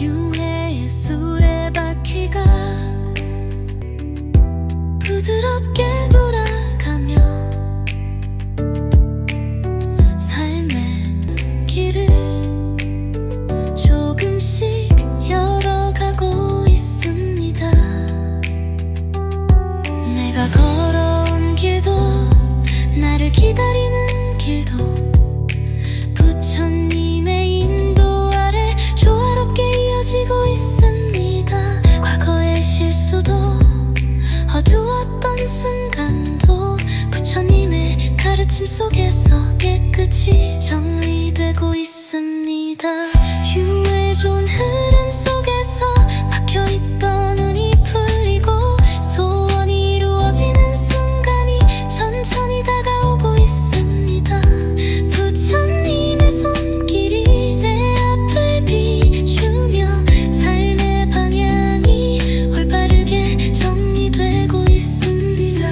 융해의 수레바퀴가 부드럽게 돌아가며 삶의 길을 조금씩 열어가고 있습니다. 내가 걸어온 길도 나를 기다리는 길도 부처님의 인도 아래 조화롭게 이어지고 있습니다. 과거의 실수도 어두웠던 순간도 부처님의 가르침 속에서 깨끗이 정리되고 있습니다. 융의 좋은 흐름 속에서 막혀있던 운이 풀리고 소원이 이루어지는 순간이 천천히 다가오고 있습니다. 부처님의 손길이 내 앞을 비추며 삶의 방향이 올바르게 정리되고 있습니다.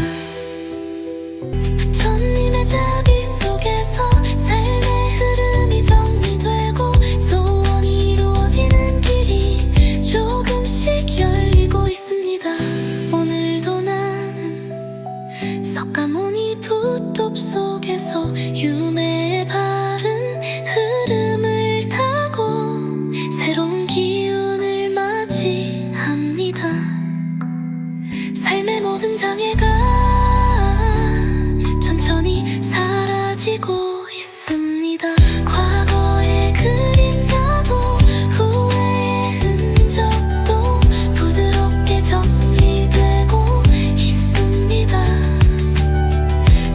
부처님의 자비 속에서 삶의 흐름이 정리되고 소원이 이루어지는 길이 조금씩 열리고 있습니다. 오늘도 나는 석가모니 붓톱 속에서 유매의 바른 흐름을 타고 새로운 기운을 맞이합니다. 삶의 모든 장애가 천천히 사라지고 있습니다. 과거의 그림자도 후회의 흔적도 부드럽게 정리되고 있습니다.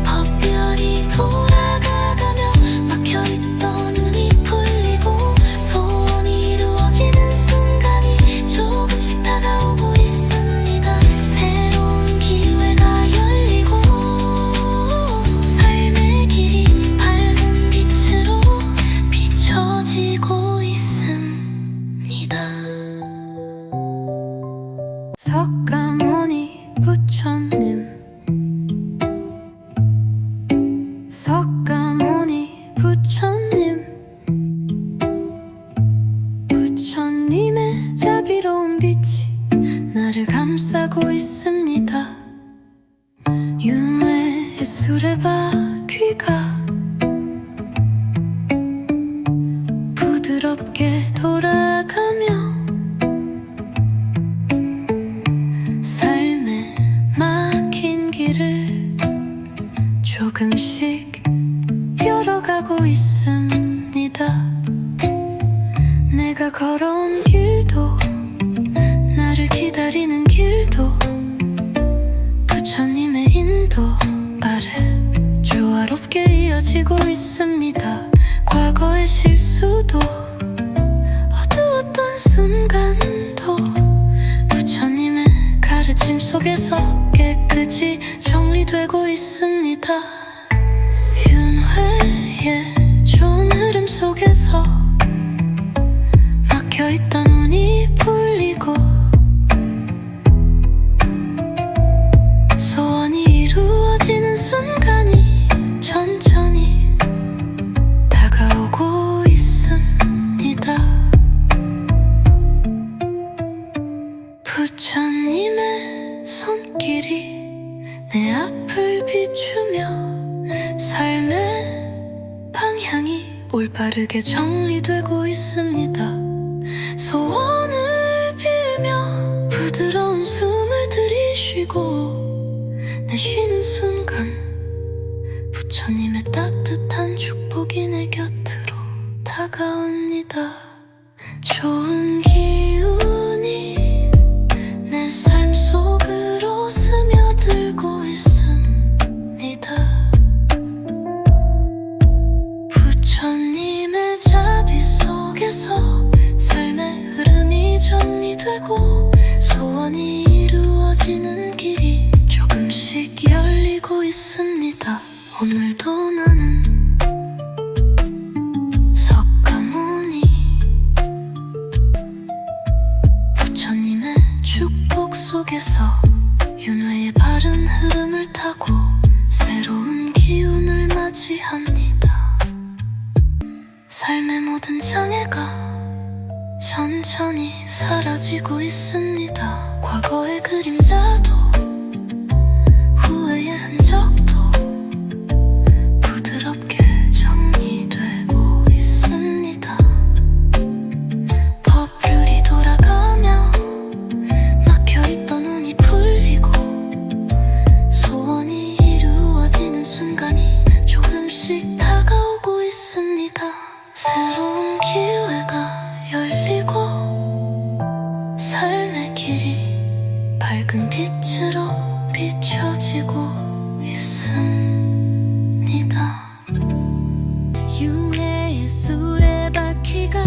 법별이 돌아가가며 막혀있던 운이 풀리고 소원이 이루어지는 순간이 조금씩 다가오고 있습니다. 새로운 기회가 열리고 삶의 길이 밝은 빛으로 비춰지고 있습니다. 석가모니 부처님, 석가모니 부처님, 부처님의 자비로운 빛이 나를 감싸고 있습니다. 융해의 수레바퀴가 부드럽게 돌아가며 삶의 막힌 길을 조금씩 열어가고 있습니다. 내가 걸어온 길도 나를 기다리는 길도 부처님의 인도 아래 조화롭게 이어지고 있습니다. 과거의 실수도 어두웠던 순간도 부처님의 가르침 속에서 깨끗이 정리되고 있습니다. 윤회의 좋은 흐름 속에서 막혀있던 운이 풀리고 소원이 이루어지는 순간이 천천히 다가오고 있습니다. 부처님의 손길이 내 앞을 비추며 삶의 방향이 올바르게 정리되고 있습니다. 소원을 빌며 부드러운 숨을 들이쉬고 내쉬는 순간 부처님의 따뜻한 축복이 내 곁으로 다가옵니다. 좋은 기운이 내 삶 속으로 스며들고 있습니다. 부처님의 자비 속에서 삶의 흐름이 정리되고 소원이 이루어지는 길이 조금씩 열리고 있습니다. 오늘도 나는 석가모니 부처님의 축복 속에서 윤회의 바른 흐름을 타고 새로운 기운을 맞이합니다. 삶의 모든 장애가 천천히 순간이 사라지고 있습니다. 과거의 그림자도 후회의 흔적도 부드럽게 정리되고 있습니다. 법률이 돌아가며 막혀있던 운이 풀리고 소원이 이루어지는 순간이 조금씩 다가오고 있습니다. 새로운 기회가 열리고 삶의 길이 밝은 빛으로 비춰지고 있습니다. 유해의 수레바퀴가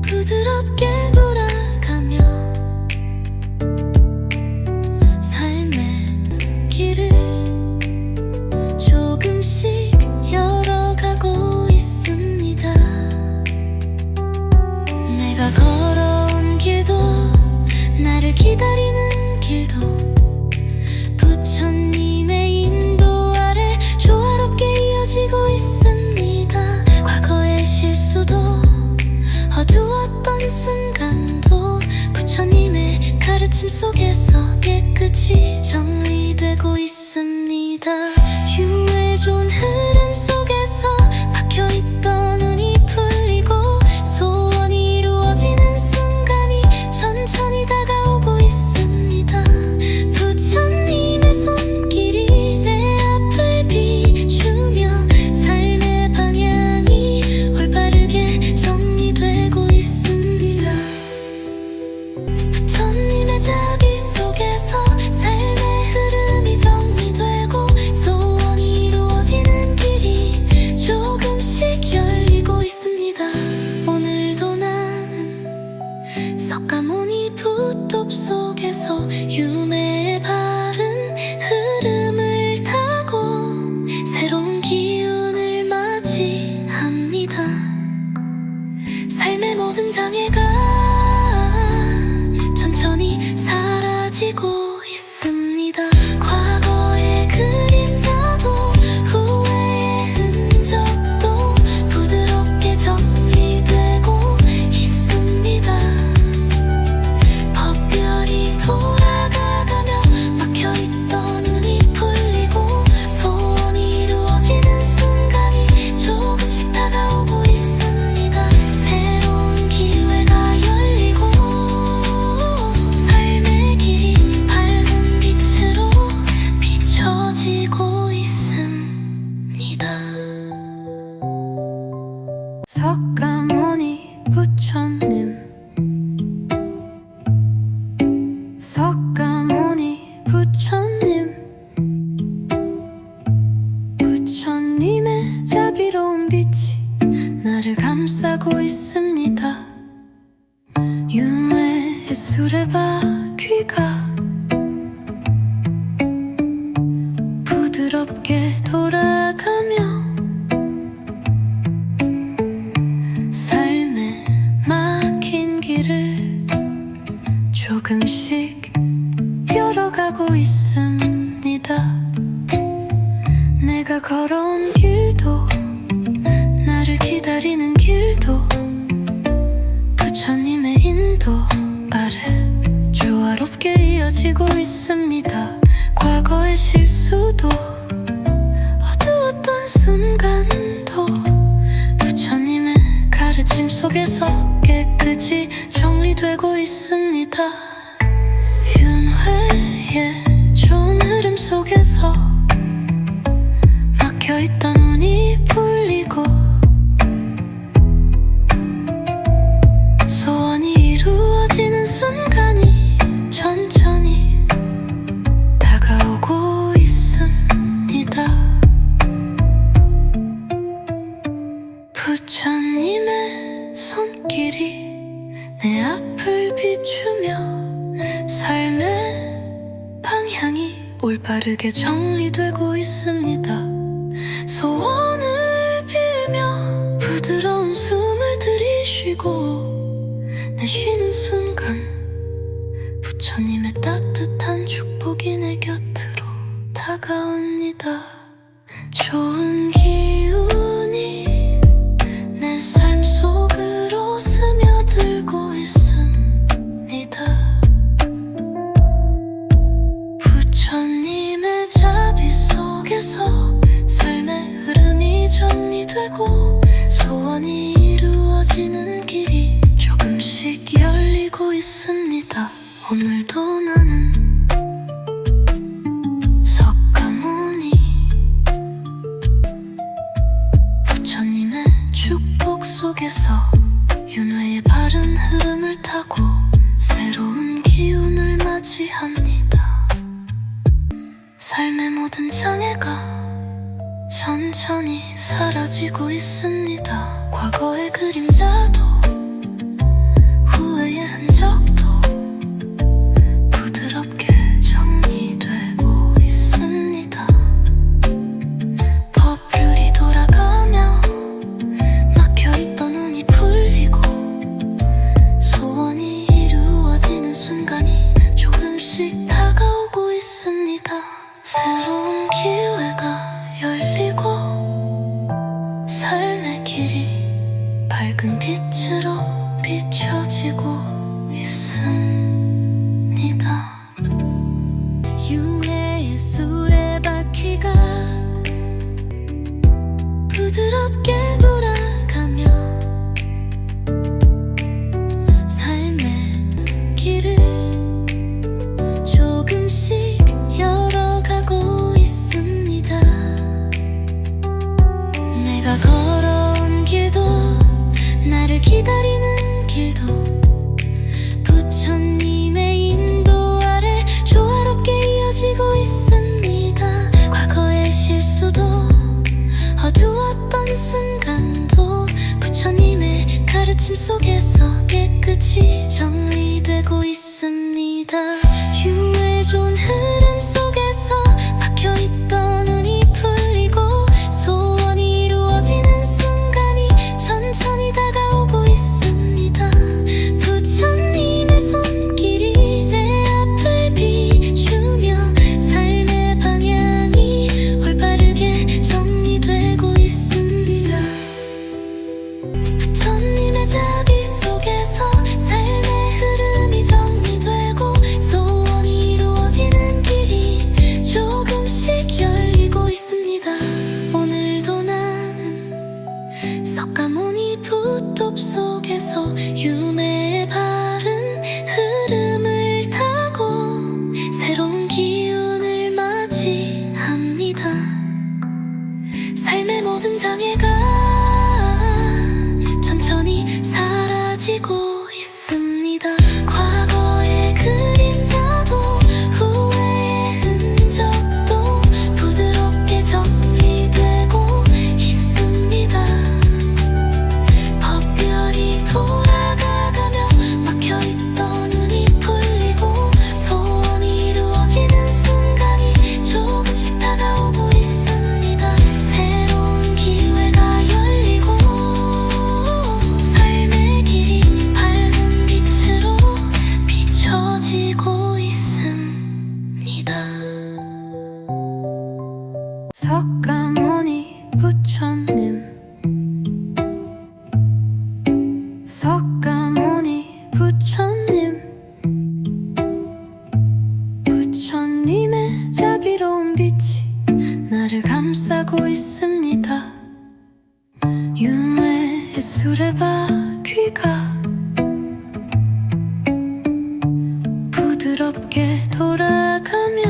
부드럽게 돌아가며 삶의 길을 조금씩 열어가고 있습니다. 내가 걸어온 길도 나를 기다리는 길도 부처님의 인도 아래 조화롭게 이어지고 있습니다. 과거의 실수도 어두웠던 순간도 부처님의 가르침 속에서 깨끗이 정리되고 있습니다. 유의 좋은 흐름 속에서 막혀있던 운이 풀리고 소원이 이루어지는 순간이 천천히 다가오고 있습니다. 부처님의 손길이 내 앞을 비추며 삶의 방향이 올바르게 정리되고 있습니다. 부처님의 자비 속에서 삶의 흐름이 정리되고 소원이 이루어지는 길이 조금씩 열리고 있습니다. 오늘도 나는 석가모니 붓톱 속에서 유매의 바른 흐름을 타고 새로운 기운을 맞이합니다. 삶의 모든 장애가 천천히 사라지고 있습니다. 과거의 그림자도 후회의 흔적도 부드럽게 정리되고 있습니다. 법별이 돌아가가며 막혀있던 운이 풀리고 소원이 이루어지는 순간이 조금씩 다가오고 있습니다. 새로운 기회가 열리고 삶의 길이 밝은 빛으로 비춰지고 있습니다. 석가모니 부처님, 석가모니 부처님, 부처님의 자비로운 빛이 나를 감싸고 있습니다. 유해의 수레바퀴가 부드럽게 돌아가며 삶의 막힌 길을 조금씩 열어가고 있습니다. 내가 걸어온 길도 나를 기다리는 길도 부처님의 인도 아래 조화롭게 이어지고 있습니다. 과거의 실수도 어두웠던 순간도 부처님의 가르침 속에서 깨끗이 정리되고 있습니다. 윤회의 좋은 흐름 속에서 막혀있던 운이 풀리고 소원이 이루어지는 순간이 천천히 다가오고 있습니다. 부처님의 손길이 내 앞을 비추며 삶의 방향이 올바르게 정리되고 있습니다. 소원을 빌며 부드러운 숨을 들이쉬고 내쉬는 순간 부처님의 따뜻한 축복이 내 곁으로 다가옵니다. 좋은 기운이 내 삶 속으로 물들고 있습니다. 부처님의 자비 속에서 삶의 흐름이 정리되고 소원이 이루어지는 길이 조금씩 열리고 있습니다. 오늘도 나는 석가모니 부처님의 축복 속에서 윤회의 바른 흐름을 타고 새로운 기운을 맞이합니다. 삶의 모든 장애가 천천히 사라지고 있습니다. 과거의 그림자도 후회의 흔적도 부드럽게 정리되고 있습니다. 법률이 돌아가며 막혀있던 운이 풀리고 소원이 이루어지는 순간이 조금씩 다가오고 있습니다. 새로운 기회가 열리고 삶의 길이 밝은 빛으로 비춰지고 있습니다. 윤회의 수레바퀴가 부드럽게 돌아가며 삶의 길을 조금씩 열어가고 있습니다. 내가 걸어온 길도 나를 기다리는 길도 부처님의 인도 아래 조화롭게 이어지고 있습니다. 과거의 실수도 어두웠던 순간도 부처님의 가르침 속에서 깨끗이 정리되고 있습니다. 윤회의 좋은 흐름 속에서 막혀있던 운이 풀리고 소원이 이루어지는 순간이 천천히 다가오고 있습니다. 부처님의 손길이 내 앞을 비추며 삶의 방향이 올바르게 정리되고 있습니다. 부처님의 자비 속에서 삶의 흐름이 정리되고 소원이 이루어지는 길이 조금씩 열리고 있습니다. 오늘도 나는 석가모니 붓톱 속에서 윤회의 바른 흐름을 타고 새로운 기운을 맞이합니다. 삶의 모든 장애가 천천히 사라지고 있습니다. 과거의 그림자도 후회의 흔적도 부드럽게 정리되고 있습니다. 법별이 돌아가가며 막혀있던 운이 풀리고 소원이 이루어지는 순간이 조금씩 다가오고 있습니다. 새로운 기회가 열리고 삶의 길이 밝은 빛으로 비춰지고 있습니다. 석가모니 부처님 석가모니 부처님 부처님의 자비로운 빛이 나를 감싸고 있습니다. 윤회의 수레바퀴가 부드럽게 돌아가며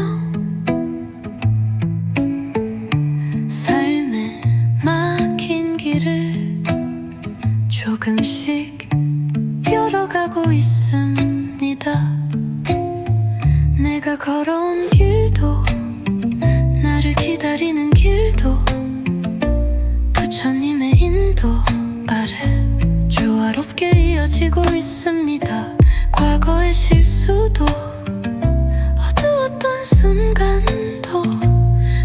삶의 막힌 길을 조금씩 열어가고 있습니다. 내가 걸어온 길도 나를 기다리는 길도 부처님의 인도 아래 조화롭게 이어지고 있습니다. 과거의 실수도 어두웠던 순간도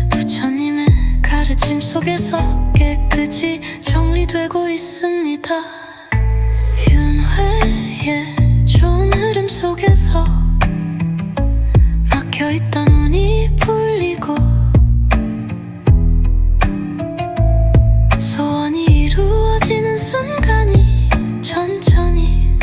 부처님의 가르침 속에서 깨끗이 정리되고 있습니다. 윤회의 좋은 흐름 속에서 막혀있던 운이 풀리고 소원이 이루어지는 순간이 천천히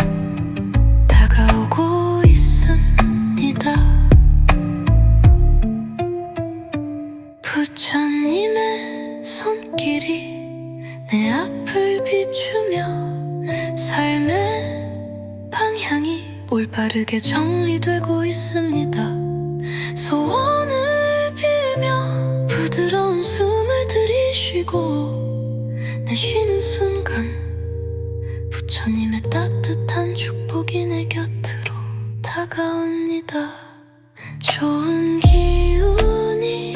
올바르게 정리되고 있습니다. 소원을 빌며 부드러운 숨을 들이쉬고 내쉬는 순간 부처님의 따뜻한 축복이 내 곁으로 다가옵니다. 좋은 기운이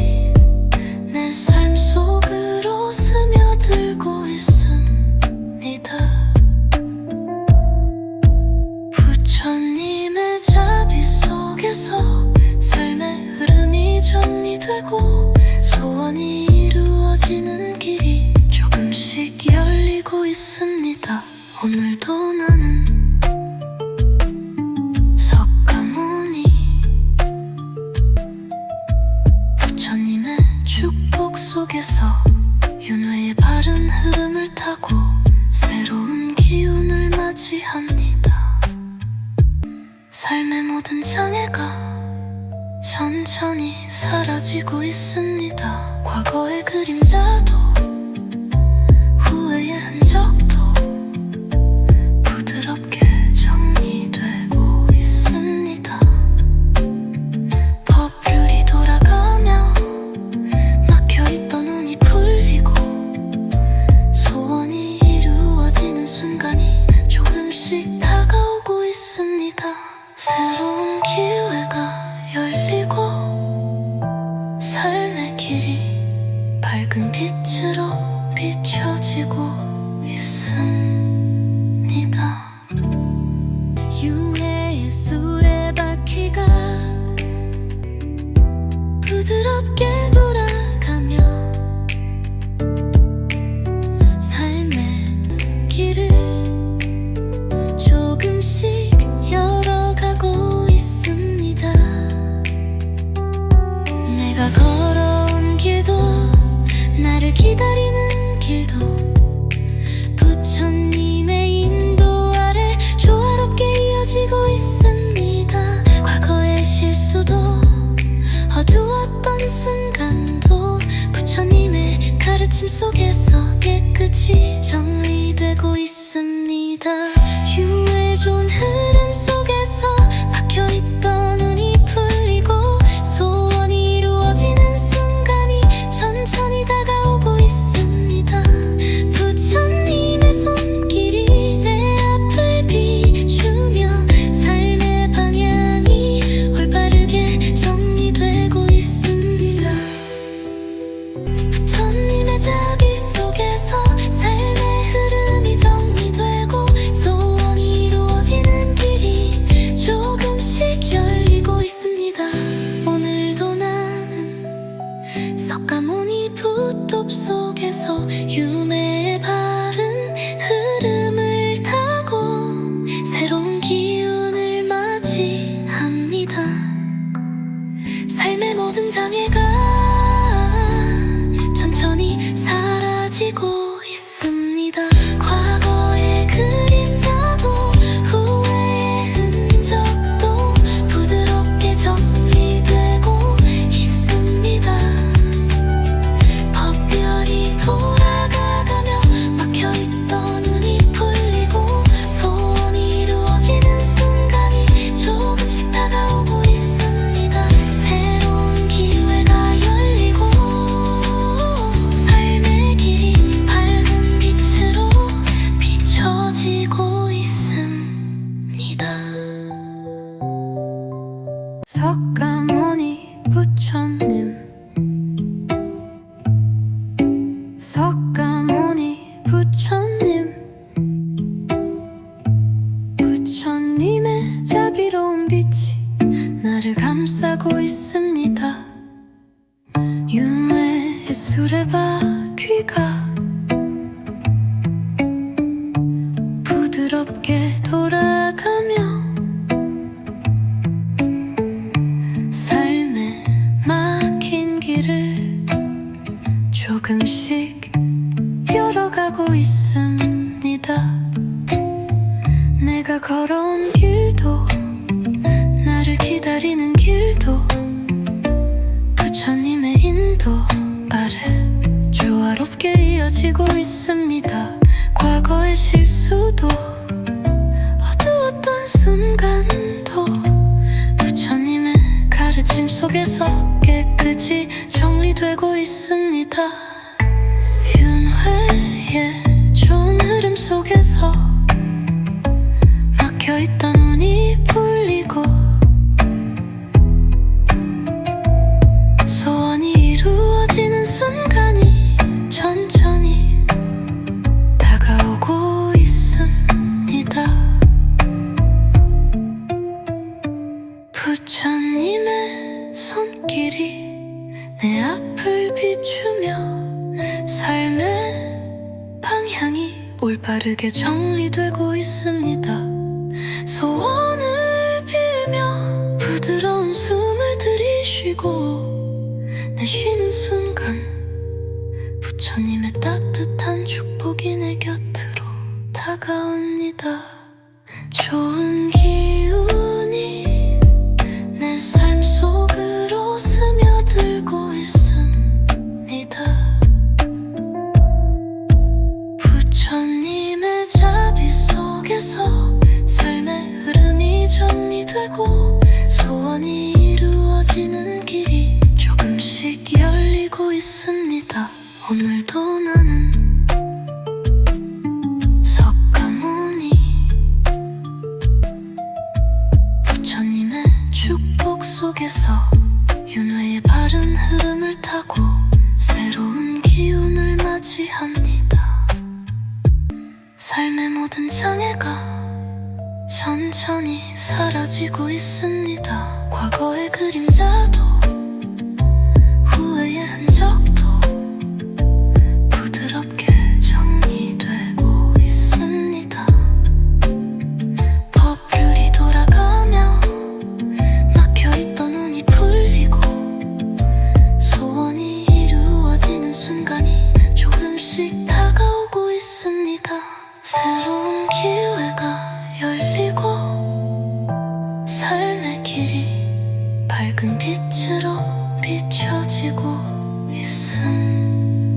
내 삶 속으로 스며들고 있습니다. 부처님의 자비 속에서 삶의 흐름이 정리되고 소원이 이루어지는 길이 조금씩 열리고 있습니다. 오늘도 나는 석가모니 부처님의 축복 속에서 윤회의 바른 흐름을 타고 새로운 기운을 맞이합니다. 삶의 모든 장애가 천천히 사라지고 있습니다. 과거의 그림자도 후회의 흔적도 부드럽게 정리되고 있습니다. 법률이 돌아가며 막혀있던 운이 풀리고 소원이 이루어지는 순간이 조금씩 다가오고 있습니다. 새로운 기회가 열리고 삶의 길이 밝은 빛으로 비춰지고 있습니다. 윤회의 수레바퀴가 부드럽게 돌아가며 삶의 길을 조금씩 열어가고 있습니다. 내가 걸어온 길도 나를 기다리는 길도 부처님의 인도 아래 조화롭게 이어지고 있습니다. 과거의 실수도 어두웠던 순간도 부처님의 가르침 속에서 깨끗이 정리되고 있습니다. 윤회의 좋은 흐름 속에서 막혀있던 운이 풀리고 소원이 이루어지는 순간이 천천히 다가오고 있습니다. 부처님의 손길이 내 앞을 비추며 삶의 방향이 올바르게 정리되고 있습니다. 부처님의 자비 속에서 삶의 흐름이 정리되고 소원이 이루어지는 길이 조금씩 열리고 있습니다. 오늘도 나는 석가모니 붓톱 속에서 윤회의 바른 흐름을 타고 새로운 기운을 맞이합니다. 삶의 모든 장애가 천천히 사라지고 있습니다. 과거의 그림자도 후회의 흔적도 부드럽게 정리되고 있습니다. 법별이 돌아가가며 막혀있던 운이 풀리고 소원이 이루어지는 순간이 조금씩 다가오고 있습니다. 새로운 기회가 열리고 삶의 길이 밝은 빛으로 비춰지고 있습니다. 석가모니 부처님 석가모니 부처님 부처님의 자비로운 빛이 나를 감싸고 있습니다. 윤회의 수레바퀴가 부드럽게 돌아가며 삶의 막힌 길을 조금씩 열어가고 있습니다. 내가 걸어온 길도 나를 기다리는 길도 부처님의 인도 아래 조화롭게 이어지고 있습니다. 과거의 실수도 어두웠던 순간도 조화롭게 정리되고 있습니다. 소원을 빌며 부드러운 숨을 들이쉬고 내쉬는 순간 부처님의 따뜻한 축복이 내 곁으로 다가옵니다. 좋은 기운이 내 삶 속으로 스며들고 있습니다. 부처님의 자비 속에서 삶의 흐름이 정리되고 소원이 이루어지는 길이 조금씩 열리고 있습니다. 오늘도 나는 석가모니 부처님의 축복 속에서 윤회의 바른 흐름을 타고 새로운 기운을 맞이합니다. 삶의 모든 장애가 천천히 사라지고 있습니다. 과거의 그림자도 후회의 흔적도 부드럽게 정리되고 있습니다. 법률이 돌아가며 막혀있던 운이 풀리고 소원이 이루어지는 순간이 조금씩 다가오고 있습니다. 새로운 기회가 열리고 삶의 길이 밝은 빛으로 비춰지고 있습니다.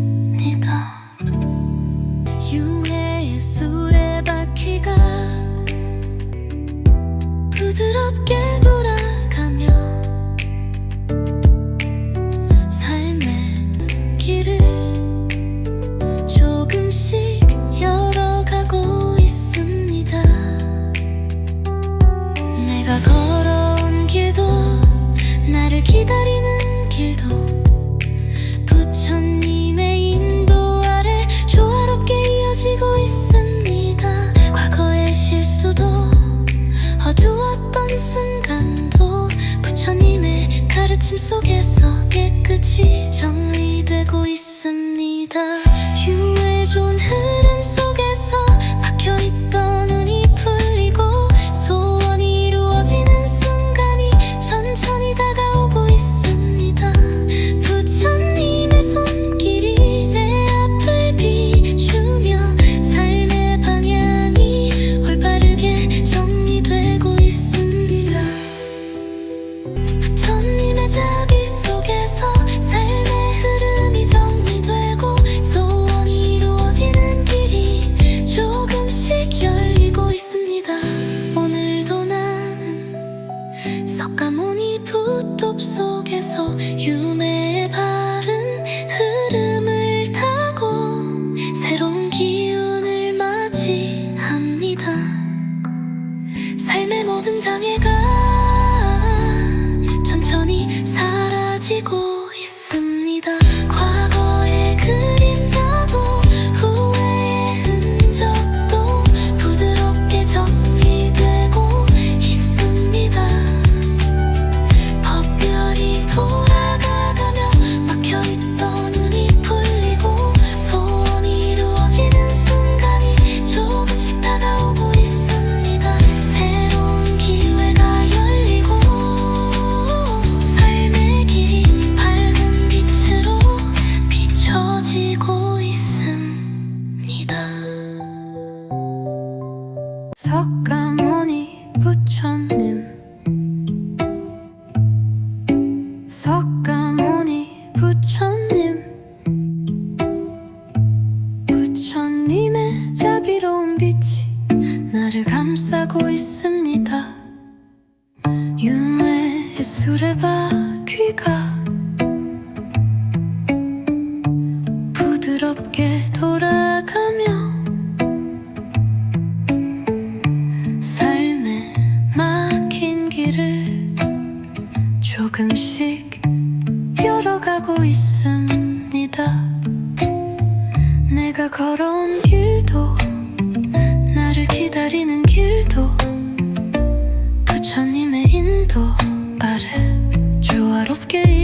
유해의 수레바퀴가 부드럽게 돌아가며 삶의 길을 조금씩 열어가고 있습니다. 내가 걸어온 길도 나를 기다리는 길도 부처님의 인도 아래 조화롭게 이어지고 있습니다. 과거의 실수도 어두웠던 순간도 부처님의 가르침 속에서 깨끗이 정리되고 있습니다. 유의 좋은 흐름 속에서 막혀있던 운이 풀리고 소원이 이루어지는 순간이 천천히 다가오고 있습니다. 부처님의 손길이 내 앞을 비추며 삶의 방향이 올바르게 정리되고 있습니다. 부처님의 자비 속에서 삶의 흐름이 정리되고 소원이 이루어지는 길이 조금씩 열리고 있습니다. 오늘도 나는 석가모니 붓톱 속에서 유매의 바른 흐름을 타고 새로운 기운을 맞이합니다. 삶의 모든 장애가 천천히 사라지고 있습니다. 과거의 그림자도 후회의 흔적도 부드럽게 정리되고 있습니다. 법별이 돌아가가며 막혀있던 운이 풀리고 소원이 이루어지는 순간이 조금씩 다가오고 있습니다. 새로운 기회가 열리고 삶의 길이 밝은 빛으로 비춰지고 있습니다. 석가모니 부처님 석가모니 부처님 부처님의 자비로운 빛이 나를 감싸고 있습니다. 유해의 수레바퀴가 부드럽게 돌아가며 삶의 막힌 길을 조금씩 열어가고 있습니다. 내가 걸어온 길도 나를 기다리는 길도 부처님의 인도 아래 조화롭게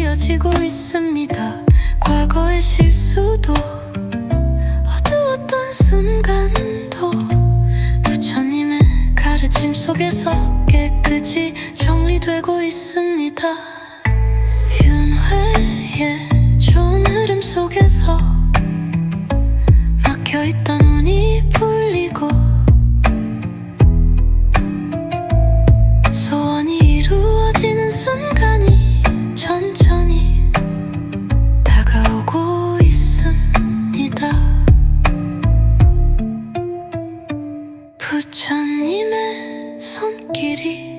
속에서 깨끗이 정리되고 있습니다. 윤회의 좋은 흐름 속에서 막혀있던 운이 풀리고 소원이 이루어지는 순간이 천천히 다가오고 있습니다. 부처님의 손길이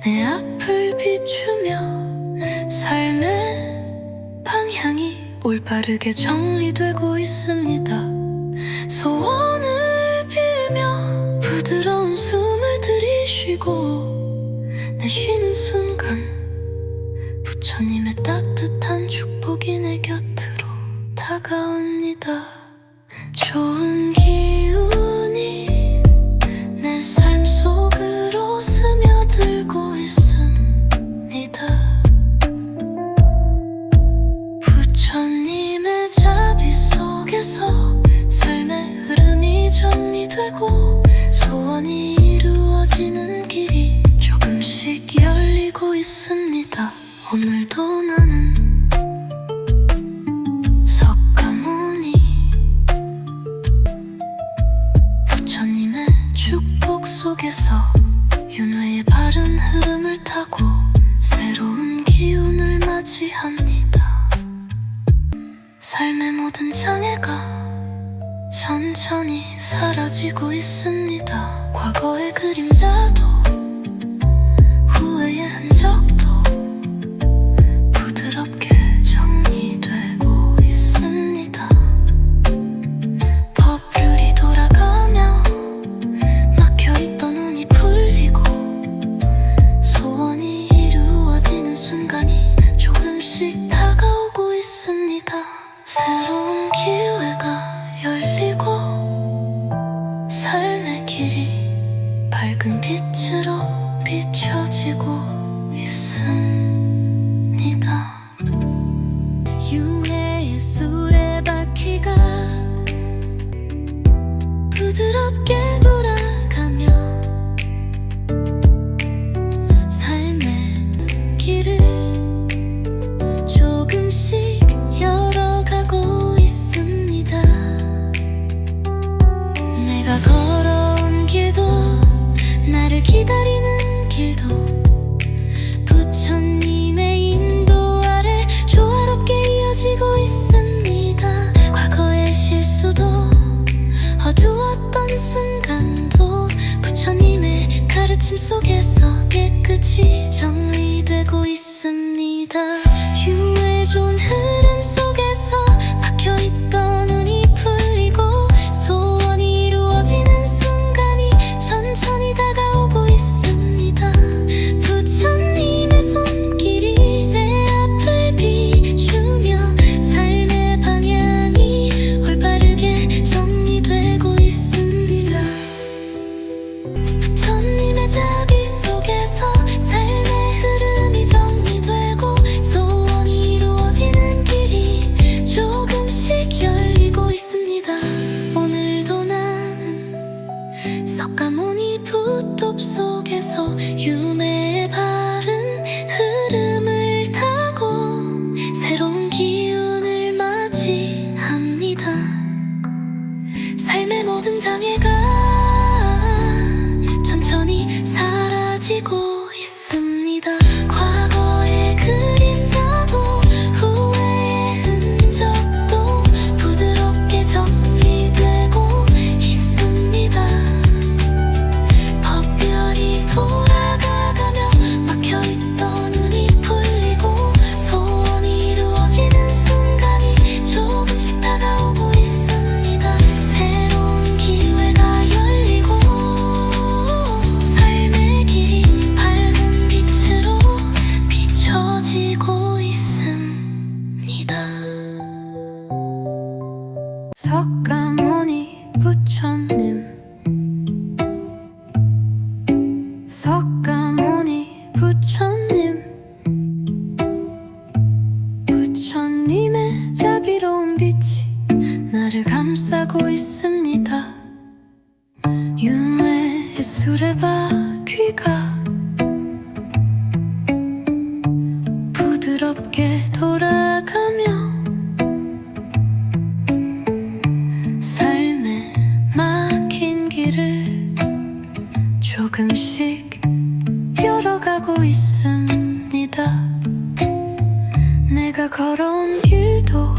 내 앞을 비추며 삶의 방향이 올바르게 정리되고 있습니다. 소원을 빌며 부드러운 숨을 들이쉬고 내쉬는 순간 부처님의 따뜻한 축복이 내 곁으로 다가옵니다. 좋은 기운이 내 삶 속으로 스며들고 있습니다. 부처님의 자비 속에서 삶의 흐름이 정리되고 소원이 이루어지는 길이 조금씩 열리고 있습니다. 오늘도 나는 석가모니 부처님의 축복 속에서 윤회의 바른 흐름을 타고 새로운 기운을 맞이합니다. 삶의 모든 장애가 천천히 사라지고 있습니다. 과거의 그림자도 후회의 흔적도 부드럽게 정리되고 있습니다. 법률이 돌아가며 막혀있던 운이 풀리고 소원이 이루어지는 순간이 조금씩 다가오고 있습니다. 새로운 기회가 열리고 삶의 길이 밝은 빛으로 비춰지고 있습니다. 윤회의 수레바퀴가 부드럽게 돌아가며 삶의 길을 조금씩 열어가고 있습니다. 내가 걸어온 길도 나를 기다리는 길도 부처님의 인도 아래 조화롭게 이어지고 있습니다. 과거의 실수도 어두웠던 순간도 부처님의 가르침 속에서 깨끗이 정리되고 있습니다. 윤회의 좋은 흐름 속에서 막혀있던 운이 풀리고 소원이 이루어지는 순간이 천천히 다가오고 있습니다. 부처님의 손길이 내 앞을 비추며 삶의 방향이 올바르게 정리되고 있습니다. 부처님의 자비 속에서 삶의 흐름이 정리되고 소원이 이루어지는 길이 조금씩 열리고 있습니다. 오늘도 나는 석가모니 붓톱 속에서 윤회의 바른 흐름을 타고 새로운 기운을 맞이합니다. 삶의 모든 장애가 천천히 사라지고 있습니다. 과거의 그림자도 후회의 흔적도 부드럽게 정리되고 있습니다. 법별이 돌아가가며 막혀있던 운이 풀리고 소원이 이루어지는 순간이 조금씩 다가오고 있습니다. 새로운 기회가 열리고 삶의 길이 밝은 빛으로 비춰지고 있습니다. 석가모니 부처님 석가모니 부처님 부처님의 자비로운 빛이 나를 감싸고 있습니다. 윤회의 수레바퀴 바퀴가 부드럽게 돌아가며 삶에 막힌 길을 조금씩 열어가고 있습니다. 내가 걸어온 길도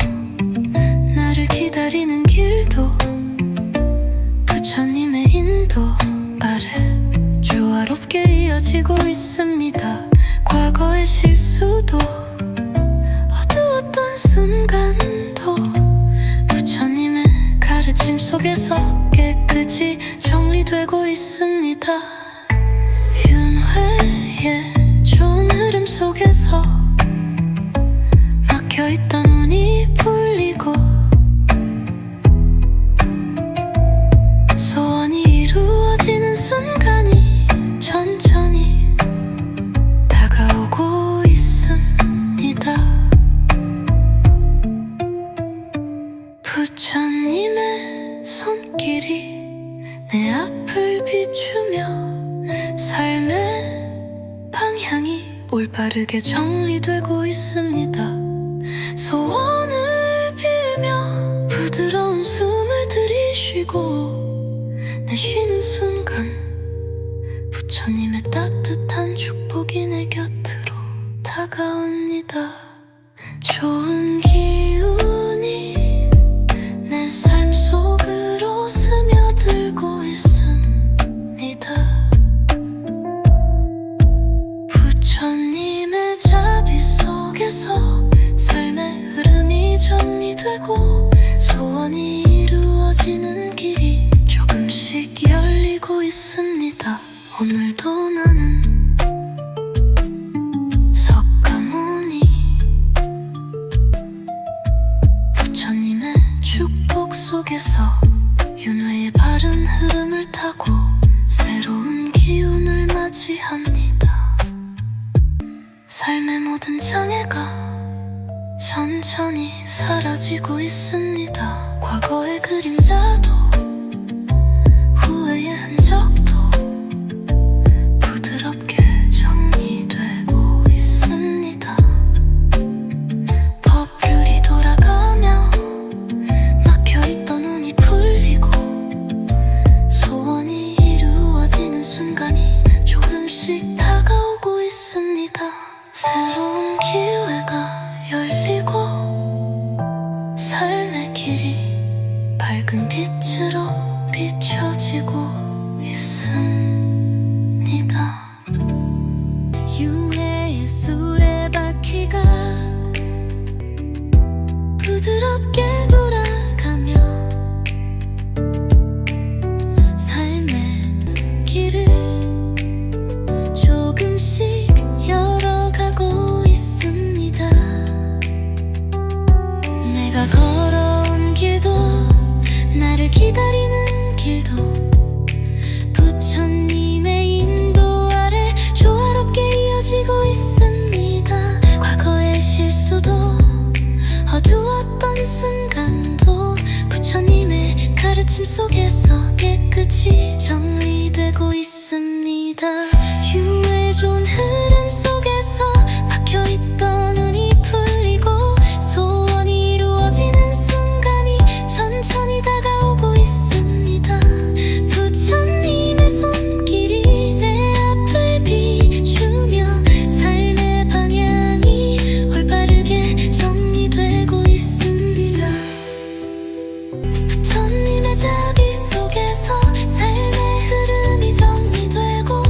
나를 기다리는 길도 부처님의 인도 아래 조화롭게 이어지고 있습니다. 과거의 실수도 어두웠던 순간도 부처님의 가르침 속에서 깨끗이 정리되고 있습니다. 윤회의 좋은 흐름 속에서 막혀있던 운이 풀리고 소원이 이루어지는 순간이 천천히 다가오고 있습니다. 부처님의 손길이 내 앞을 비추며 삶의 방향이 올바르게 정리되고 있습니다. 소원을 빌며 부드러운 숨을 들이쉬고 내 쉬는 순간 부처님의 따뜻한 축복이 내 곁으로 다가옵니다. 좋은 기운이 내 삶 속으로 스며들고 있습니다. 부처님의 자비 속에서 삶의 흐름이 정리되고 소원이 이루어지는 길이 조금씩 열리고 있습니다. 오늘도 나는 석가모니 부처님의 축복 속에서 윤회의 바른 흐름을 타고 새로운 기운을 맞이합니다. 삶의 모든 장애가 천천히 사라지고 있습니다. 과거의 그림자도 후회의 흔적도 부드럽게 정리되고 있습니다. 법률이 돌아가며 막혀있던 운이 풀리고 소원이 이루어지는 순간이 조금씩 다가오고 있습니다. 새로운 기회가 열리고 삶의 길이 밝은 빛으로 비춰지고 있습니다. 윤회의 수레바퀴가 부드럽게 돌아가며 삶의 길을 조금씩 열어가고 있습니다. 내가 걸어온 길도 나를 기다리는 길도 부처님의 인도 아래 조화롭게 이어지고 있습니다. 과거의 실수도 어두웠던 순간도 부처님의 가르침 속에서 깨끗이 정리되고 있습니다. 윤회의 좋은 흐름 속에서 막혀있던 운이 풀리고 소원이 이루어지는 순간이 천천히 다가오고 있습니다. 부처님의 손길이 내 앞을 비추며 삶의 방향이 올바르게 정리되고 있습니다. 부처님의 자비 속에서 삶의 흐름이 정리되고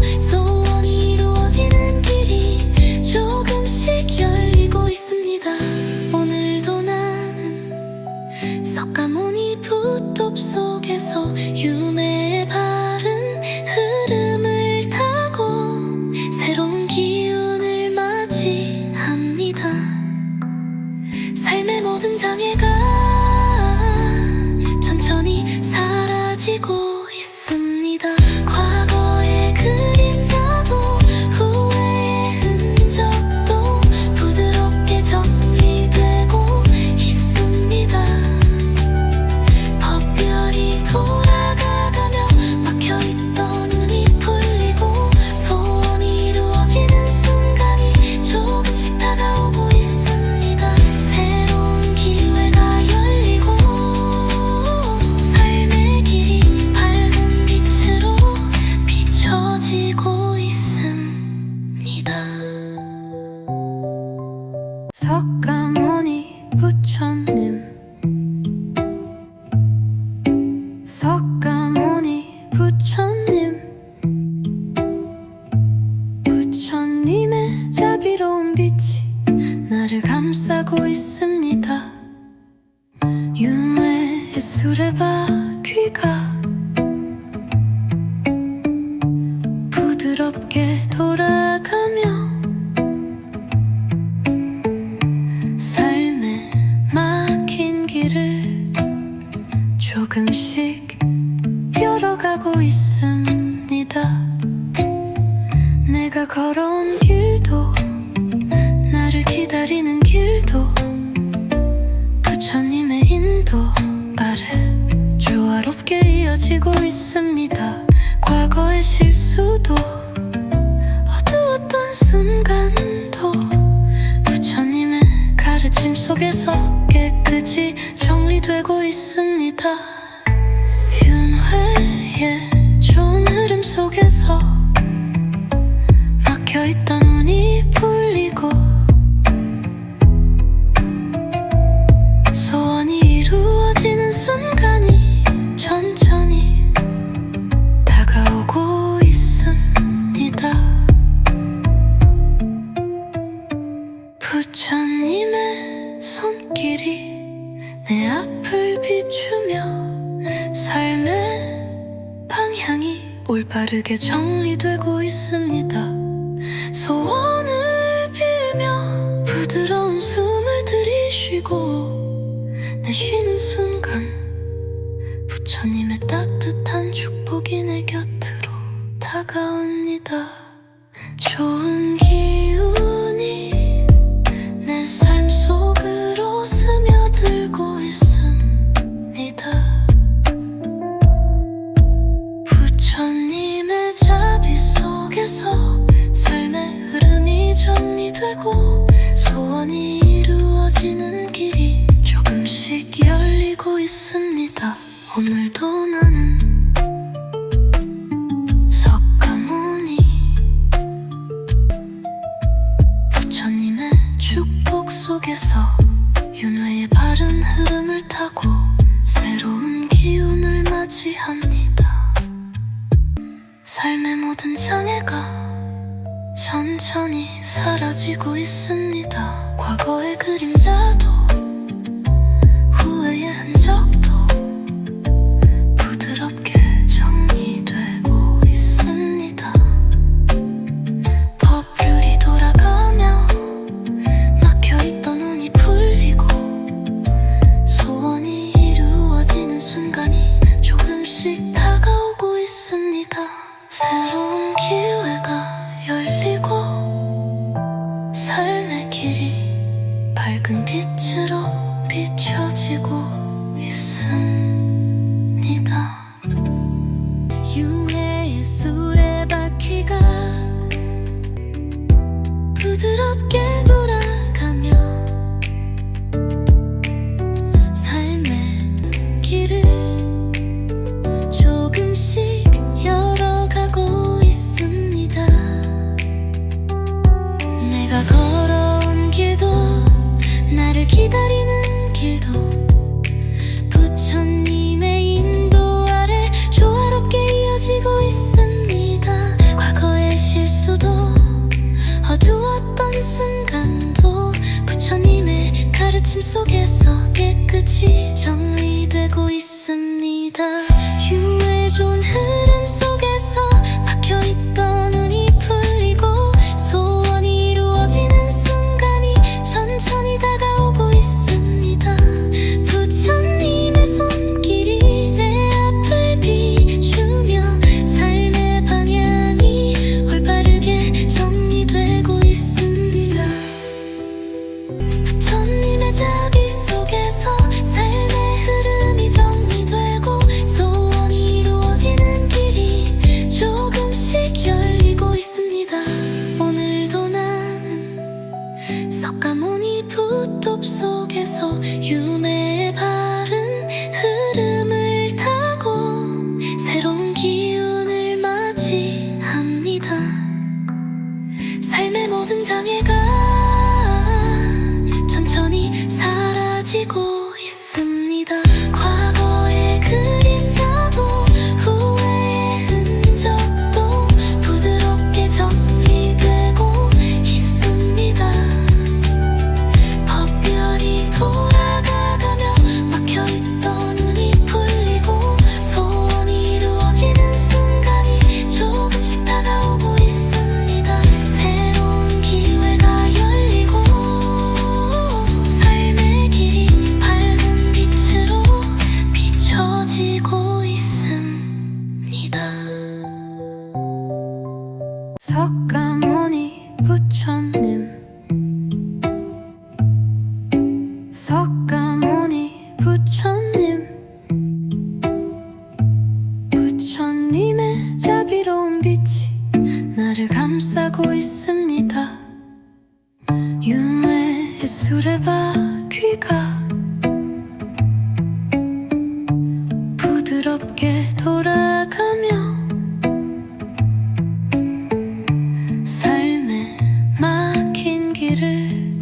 석가모니 부처님, 석가모니 부처님, 부처님의 자비로운 빛이 나를 감싸고 있습니다. 윤회의 수레바퀴가 부드럽게 돌아가며 삶에 막힌 길을 조금씩 열어가고 있습니다. 내가 걸어온 길도 나를 기다리는 길도 부처님의 인도 아래 조화롭게 이어지고 있습니다. 과거의 실수도 어두웠던 순간도 부처님의 가르침 속에서 깨끗이 정리되고 있습니다. 윤회의 좋은 흐름 속에서 막혀있던 운이 풀리고 소원이 이루어지는 순간이 천천히 다가오고 있습니다. 부처님의 손길이 내 앞을 비추며 삶의 방향이 올바르게 정리되고 있습니다. 소원을 빌며 부드러운 숨을 들이쉬고 내쉬는 순간 부처님의 따뜻한 축복이 내 곁으로 다가옵니다. 좋은 기운이 내 삶 속으로 스며들고 있습니다. 부처님의 자비 속에서 삶의 흐름이 정리되고 소원이 이루어지는 길이 조금씩 열리고 있습니다. 오늘도 나는 석가모니 부처님의 축복 속에서 윤회의 바른 흐름을 타고 새로운 기운을 맞이합니다. 삶의 모든 장애가 천천히 사라지고 있습니다. 과거의 그림자도 후회의 흔적도 부드럽게 정리되고 있습니다. 법률이 돌아가며 막혀있던 운이 풀리고 소원이 이루어지는 순간이 조금씩 다가오고 있습니다. 새로운 기회가 열리고 삶의 길이 밝은 빛으로 비춰지고 있습니다. 윤회의 수레바퀴가 부드럽게 돌아가며 삶의 길을 조금씩 열어가고 있습니다. 내가 걸어온 길도 나를 기다리는 길도 부처님의 인도 아래 조화롭게 이어지고 있습니다. 과거의 실수도 어두웠던 순간도 부처님의 가르침 속에서 깨끗이 정리되고 있습니다. 윤회의 좋은 흐름 속에서 막혀있던 운이 풀리고 소원이 이루어지는 순간이 천천히 다가오고 있습니다. 부처님의 손길이 내 앞을 비추며 삶의 방향이 올바르게 정리되고 있습니다. 부처님의 자비 속에서 삶의 흐름이 정리되고 소원이 이루어지는 길이 조금씩 열리고 있습니다. 오늘도 나는 석가모니 붓톱 속에서 윤회의 바른 흐름을 타고 새로운 기운을 맞이합니다. 삶의 모든 장애가 석가모니 부처님, 석가모니 부처님, 부처님의 자비로운 빛이 나를 감싸고 있습니다. 윤회의 수레바퀴가 부드럽게 돌아가며 삶에 막힌 길을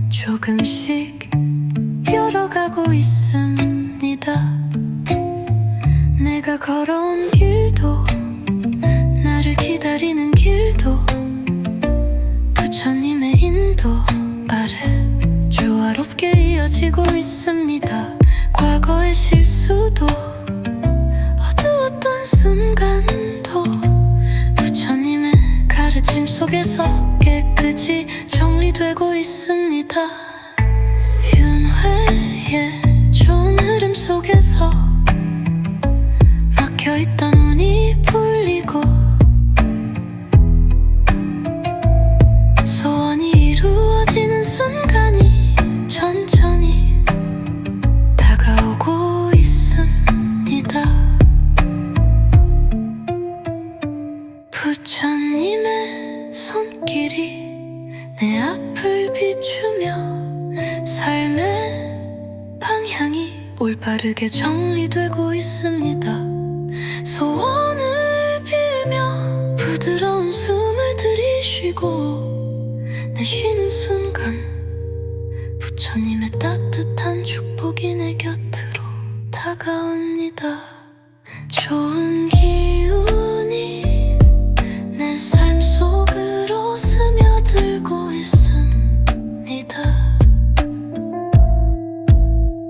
조금씩 열어가고 있습니다. 내가 걸어온 길도 나를 기다리는 길도 부처님의 인도 아래 조화롭게 이어지고 있습니다. 과거의 실수도 어두웠던 순간도 부처님의 가르침 속에서 깨끗이 정리되고 있습니다. 윤회의 좋은 흐름 속에서 막혀있던 운이 풀리고 소원이 이루어지는 순간이 천천히 다가오고 있습니다. 부처님의 손길이 내 앞을 비추며 삶의 방향이 올바르게 정리되고 있습니다. 소원을 빌며 부드러운 숨을 들이쉬고 내쉬는 순간 부처님의 따뜻한 축복이 내 곁으로 다가옵니다. 좋은 기운이 내 삶 속으로 스며들고 있습니다.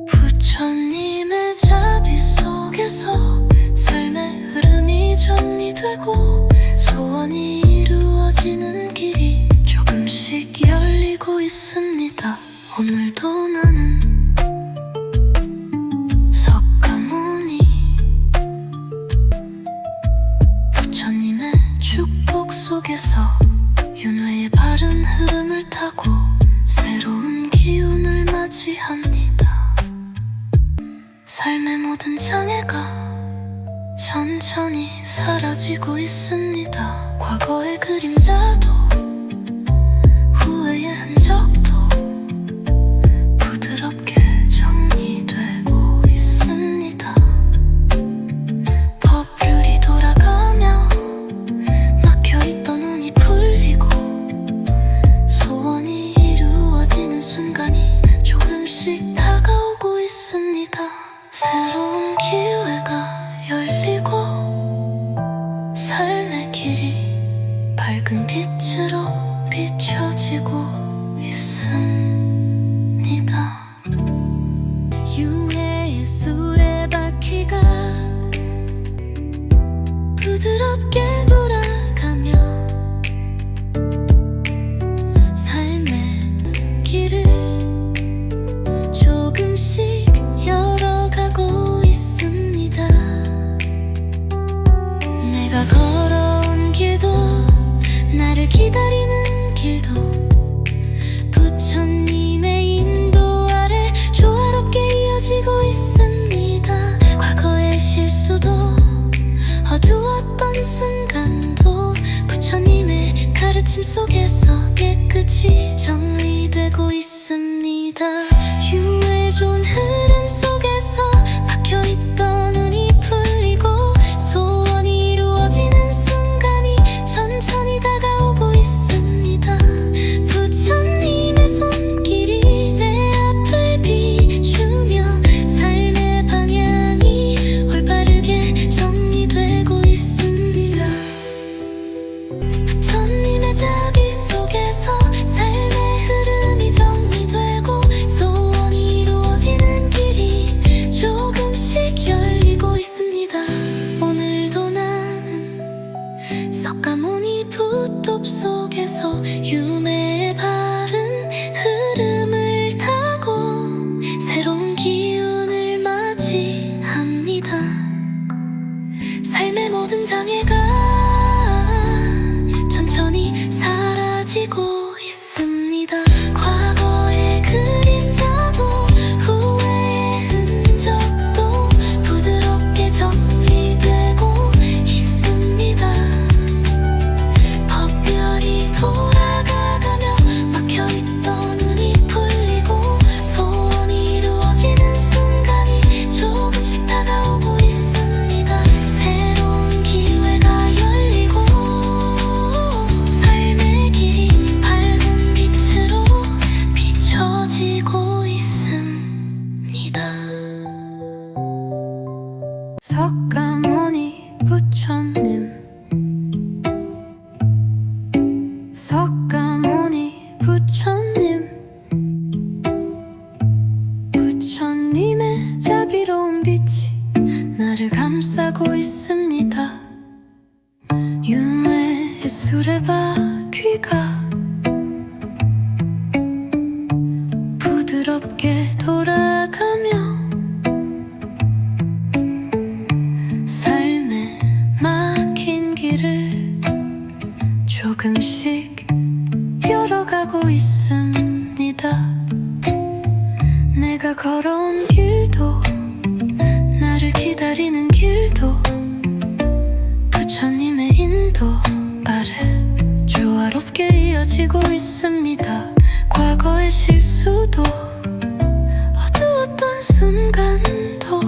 부처님의 자비 속에서 삶의 흐름이 정리되고 소원이 이루어지는 길이 조금씩 열리고 있습니다. 오늘도 나는 석가모니 부처님의 축복 속에서 윤회의 바른 흐름을 타고 새로운 기운을 맞이합니다. 삶의 모든 장애가 천천히 사라지고 있습니다. 과거의 그림자도 후회의 흔적도 부드럽게 정리되고 있습니다. 법률이 돌아가며 막혀있던 운이 풀리고 소원이 이루어지는 순간이 조금씩 다가오고 있습니다. 새로운 기회가 열리고 삶의 길이 밝은 빛으로 비춰지고 있습니다. 윤회의 수레바퀴가 부드럽게 돌아가며 삶의 길을 조금씩 열어가고 있습니다. 내가 걸어온 길도 나를 기다리는 길도 부처님의 인도 아래 조화롭게 이어지고 있습니다. 과거의 실수도 어두웠던 순간도 부처님의 가르침 속에서 깨끗이 정리되고 있습니다. 윤회의 좋은 흐름 속에서 막혀있던 운이 풀리고 소원이 이루어지는 순간이 천천히 다가오고 있습니다. 부처님의 손길이 내 앞을 비추며 삶의 방향이 올바르게 정리되고 있습니다. 부처님의 자비 속에서 삶의 흐름이 정리되고 소원이 이루어지는 길이 조금씩 열리고 있습니다. 오늘도 나는 석가모니 붓톱 속에서 윤회의 바른 흐름을 타고 새로운 기운을 맞이합니다. 삶의 모든 장애가 석가모니 부처님의 자비로운 빛이 나를 감싸고 있습니다. 윤회의 수레바퀴가 부드럽게 돌아가며 삶에 막힌 길을 조금씩 열어가고 있습니다. 내가 걸어온 길도 나를 기다리는 길도 부처님의 인도 아래 조화롭게 이어지고 있습니다. 과거의 실수도 어두웠던 순간도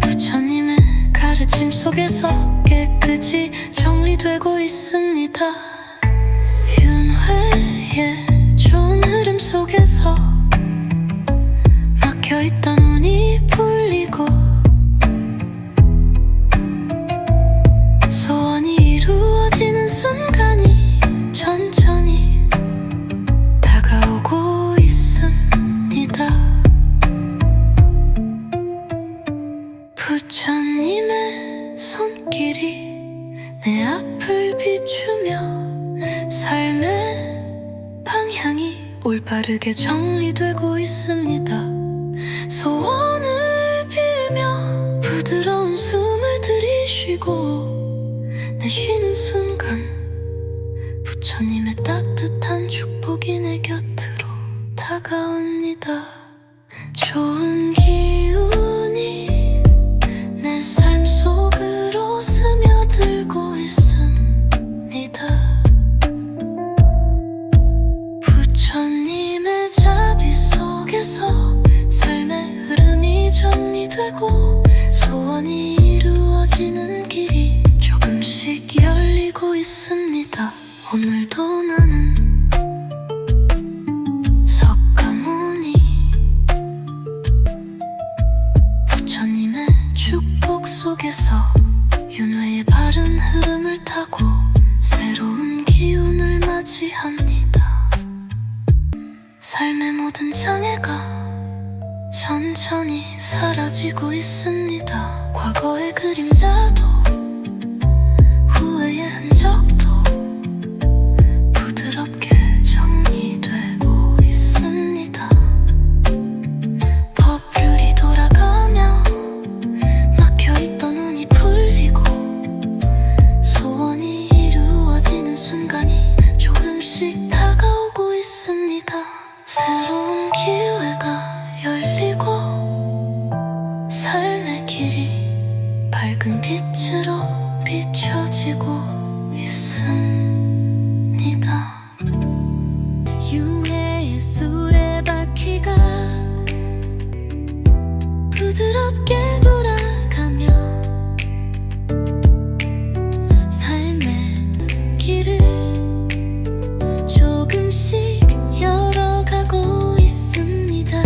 부처님의 가르침 속에서 깨끗이 정리되고 있습니다. 윤회의 좋은 흐름 속에서 막혀있던 운이 풀리고 소원이 이루어지는 순간이 천천히 다가오고 있습니다. 부처님의 손길이 내 앞을 비추며 삶의 방향이 올바르게 정리되고 있습니다. 소원을 빌며 부드러운 숨을 들이쉬고 내 쉬는 순간 부처님의 따뜻한 축복이 내 곁으로 다가옵니다. 좋은 기운이 내 삶 속으로 스며들고 있습니다. 부처님의 자비 속에서 삶의 흐름이 정리되고 소원이 이루어지는 길이 조금씩 열리고 있습니다. 오늘도 나는 석가모니 부처님의 축복 속에서 윤회의 바른 흐름을 타고 새로운 기운을 맞이합니다. 삶의 모든 장애가 천천히 사라지고 있습니다. 과거의 그림자도 후회의 흔적도 부드럽게 정리되고 있습니다. 법률이 돌아가며 막혀있던 운이 풀리고 소원이 이루어지는 순간이 조금씩 다가오고 있습니다. 새로운 기회가 열리고 삶의 길이 밝은 빛으로 비춰지고 있습니다. 윤회의 수레바퀴가 부드럽게 돌아가며 삶의 길을 조금씩 열어가고 있습니다.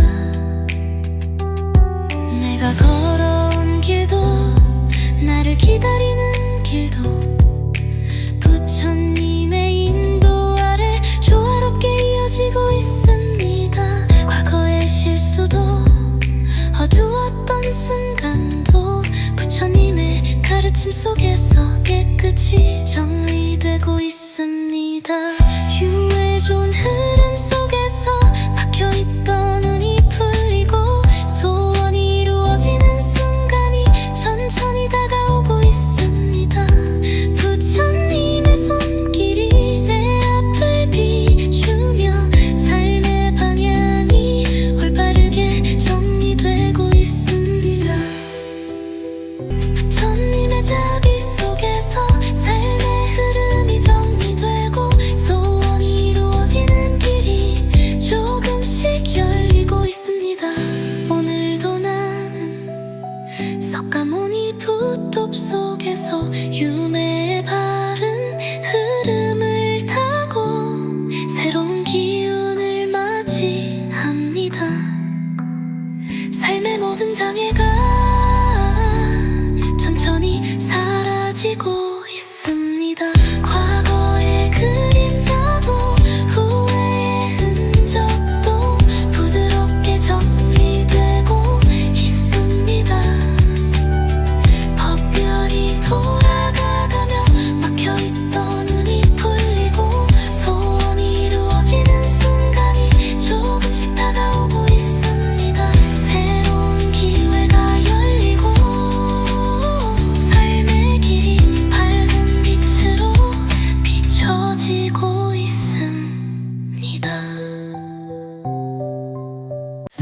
내가 걸어온 길도 나를 기다리는 길도 부처님의 인도 아래 조화롭게 이어지고 있습니다. 과거의 실수도 어두웠던 순간도 부처님의 가르침 속에서 깨끗이 정리되고 있습니다. 윤회의 좋은 흐름 속에서 막혀있던 운이 풀리고 소원이 이루어지는 순간이 천천히 다가오고 있습니다. 부처님의 손길이 내 앞을 비추며 삶의 방향이 올바르게 정리되고 있습니다. 부처님의 자비 속에서 삶의 흐름이 정리되고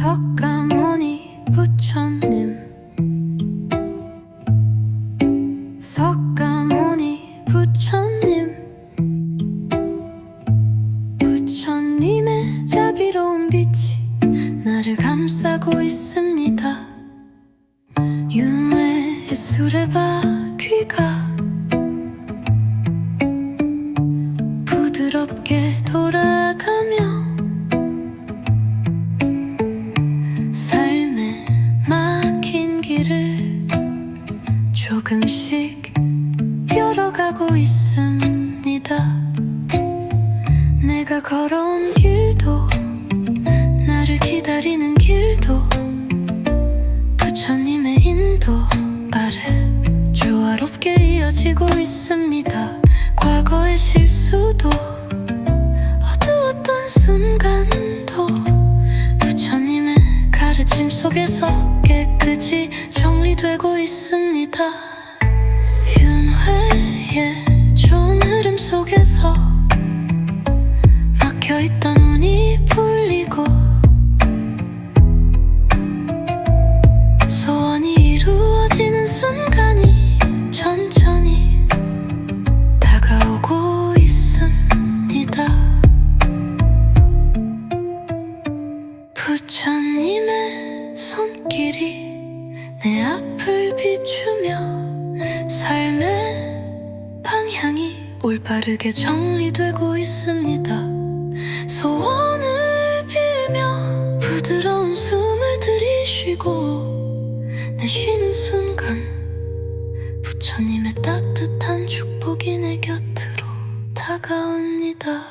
석가모니 부처님, 석가모니 부처님, 부처님의 자비로운 빛이 나를 감싸고 있습니다. 윤회의 수레바퀴가 부드럽게 돌아가며 삶에 막힌 길을 조금씩 열어가고 있습니다. 내가 걸어온 길도 나를 기다리는 길도 부처님의 인도 아래 조화롭게 이어지고 있습니다. 과거의 실수도 어두웠던 순간도 부처님의 가르침 속에서 깨끗이 정리되고 있습니다. 윤회의 좋은 흐름 속에서 막혀있던 운이 풀리고 소원이 이루어지는 순간이 천천히 다가오고 있습니다. 부처님의 손길이 내 앞을 비추며 삶의 방향이 올바르게 정리되고 있습니다. 소원을 빌며 부드러운 숨을 들이쉬고 내쉬는 순간 부처님의 따뜻한 축복이 내 곁으로 다가옵니다.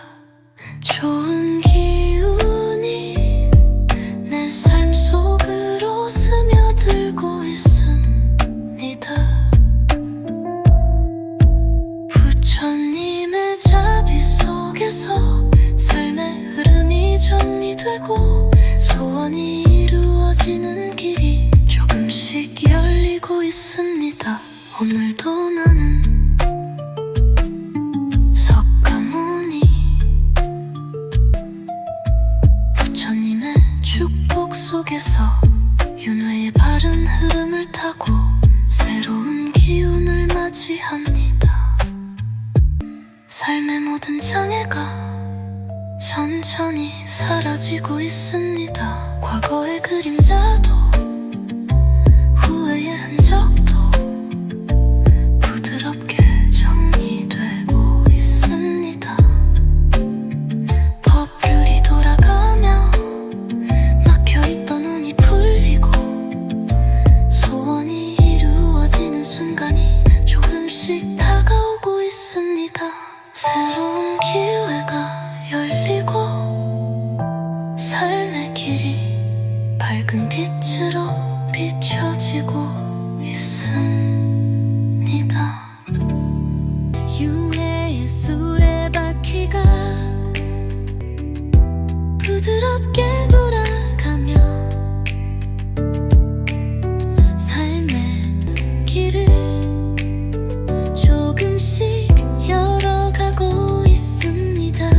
좋은 기운이 내 삶 속으로 스며들고 있습니다. 부처님의 자비 속에서 삶의 흐름이 정리되고 소원이 이루어지는 길이 조금씩 열리고 있습니다. 오늘도 나는 석가모니 부처님의 축복 속에서 윤회의 바른 흐름을 타고 새로운 기운을 맞이합니다. 삶의 모든 장애가 천천히 사라지고 있습니다. 과거의 그림자도 후회의 흔적도 부드럽게 정리되고 있습니다. 법률이 돌아가며 막혀있던 운이 풀리고 소원이 이루어지는 순간이 조금씩 다가오고 있습니다. 새로운 기회가 열리고 삶의 길이 밝은 빛으로 비춰지고 있습니다. 윤회의 수레바퀴가 부드럽게 돌아가며 삶의 길을 조금씩 열어가고 있습니다.